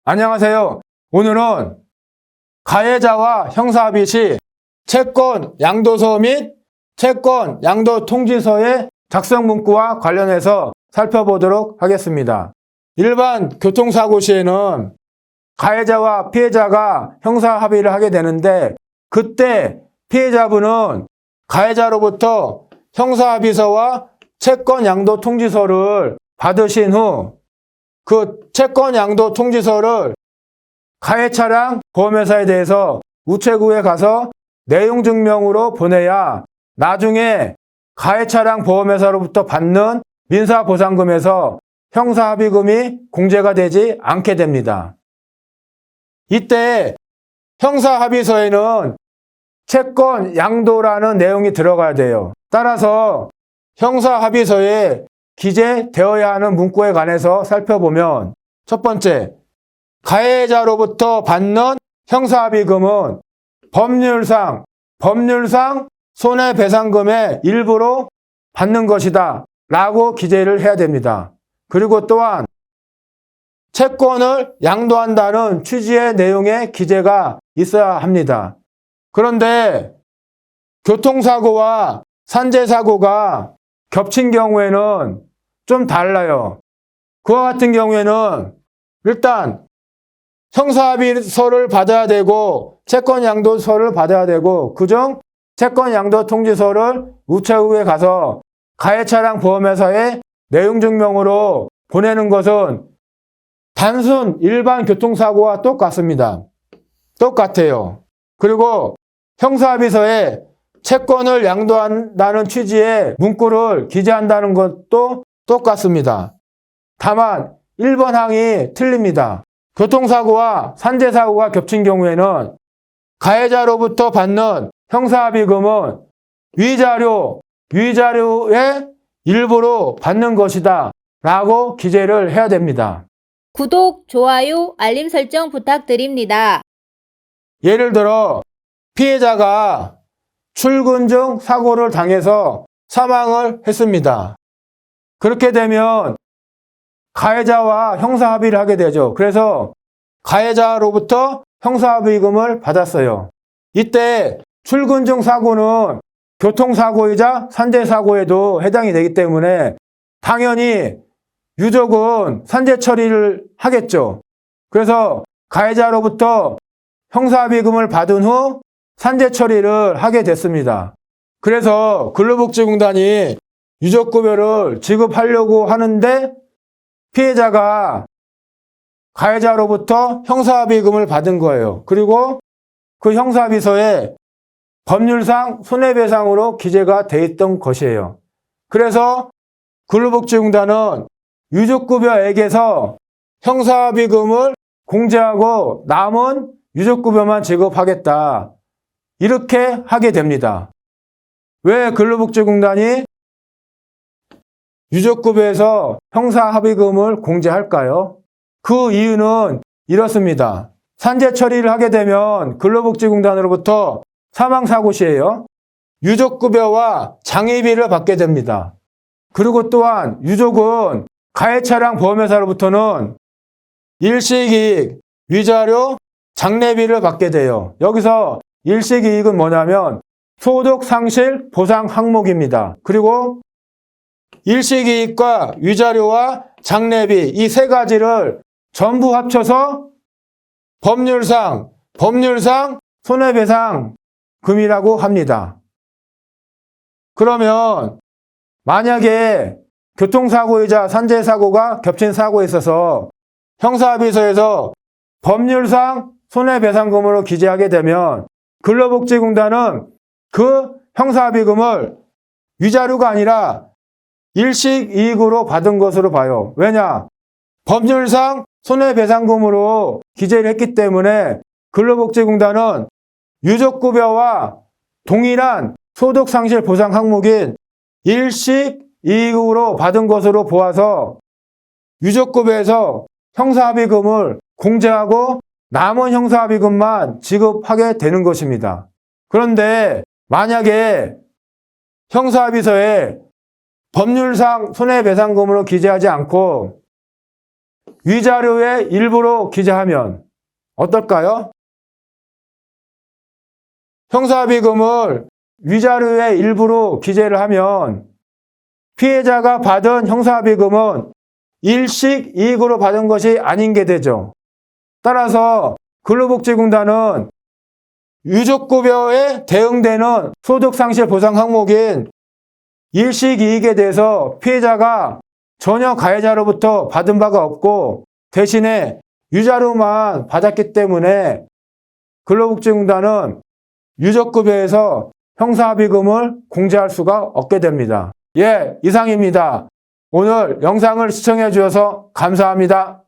안녕하세요. 오늘은 가해자와 형사합의 시 채권 양도서 및 채권 양도 통지서의 작성 문구와 관련해서 살펴보도록 하겠습니다. 일반 교통사고 시에는 가해자와 피해자가 형사합의를 하게 되는데, 그때 피해자분은 가해자로부터 형사합의서와 채권 양도 통지서를 받으신 후 그 채권 양도 통지서를 가해 차량 보험회사에 대해서 우체국에 가서 내용 증명으로 보내야 나중에 가해 차량 보험회사로부터 받는 민사보상금에서 형사합의금이 공제가 되지 않게 됩니다. 이때 형사합의서에는 채권 양도라는 내용이 들어가야 돼요. 따라서 형사합의서에 기재되어야 하는 문구에 관해서 살펴보면, 첫 번째, 가해자로부터 받는 형사합의금은 법률상 손해배상금의 일부로 받는 것이다 라고 기재를 해야 됩니다. 그리고 또한 채권을 양도한다는 취지의 내용의 기재가 있어야 합니다. 그런데 교통사고와 산재사고가 겹친 경우에는 좀 달라요. 그와 같은 경우에는 일단 형사합의서를 받아야 되고 채권양도서를 받아야 되고, 그중 채권양도통지서를 우체국에 가서 가해차량 보험회사에 내용증명으로 보내는 것은 단순 일반 교통사고와 똑같습니다. 똑같아요. 그리고 형사합의서에 채권을 양도한다는 취지의 문구를 기재한다는 것도 똑같습니다. 다만 1번 항이 틀립니다. 교통사고와 산재사고가 겹친 경우에는 가해자로부터 받는 형사합의금은 위자료의 일부로 받는 것이다 라고 기재를 해야 됩니다. 구독, 좋아요, 알림 설정 부탁드립니다. 예를 들어 피해자가 출근 중 사고를 당해서 사망을 했습니다. 그렇게 되면 가해자와 형사합의를 하게 되죠. 그래서 가해자로부터 형사합의금을 받았어요. 이때 출근 중 사고는 교통사고이자 산재사고에도 해당이 되기 때문에 당연히 유족은 산재 처리를 하겠죠. 그래서 가해자로부터 형사합의금을 받은 후 산재 처리를 하게 됐습니다. 그래서 근로복지공단이 유족급여를 지급하려고 하는데 피해자가 가해자로부터 형사합의금을 받은 거예요. 그리고 그 형사합의서에 법률상 손해배상으로 기재가 돼 있던 것이에요. 그래서 근로복지공단은 유족급여액에서 형사합의금을 공제하고 남은 유족급여만 지급하겠다, 이렇게 하게 됩니다. 왜 근로복지공단이 유족급여에서 형사합의금을 공제할까요? 그 이유는 이렇습니다. 산재 처리를 하게 되면 근로복지공단으로부터 사망사고 시에요, 유족급여와 장의비를 받게 됩니다. 그리고 또한 유족은 가해차량 보험회사로부터는 일식이익, 위자료, 장례비를 받게 돼요. 여기서 일식이익은 뭐냐면 소득상실 보상 항목입니다. 그리고 일식이익과 위자료와 장례비, 이 세 가지를 전부 합쳐서 법률상 손해배상금이라고 합니다. 그러면 만약에 교통사고이자 산재사고가 겹친 사고에 있어서 형사합의서에서 법률상 손해배상금으로 기재하게 되면 근로복지공단은 그 형사합의금을 위자료가 아니라 일식이익으로 받은 것으로 봐요. 왜냐? 법률상 손해배상금으로 기재를 했기 때문에 근로복지공단은 유족급여와 동일한 소득상실 보상 항목인 일식이익으로 받은 것으로 보아서 유족급여에서 형사합의금을 공제하고 남은 형사합의금만 지급하게 되는 것입니다. 그런데 만약에 형사합의서에 법률상 손해배상금으로 기재하지 않고 위자료의 일부로 기재하면 어떨까요? 형사합의금을 위자료의 일부로 기재를 하면 피해자가 받은 형사합의금은 일식 이익으로 받은 것이 아닌 게 되죠. 따라서 근로복지공단은 유족급여에 대응되는 소득상실 보상 항목인 일식이익에 대해서 피해자가 전혀 가해자로부터 받은 바가 없고 대신에 위자료만 받았기 때문에 근로복지공단은 유족급여에서 형사합의금을 공제할 수가 없게 됩니다. 예, 이상입니다. 오늘 영상을 시청해 주셔서 감사합니다.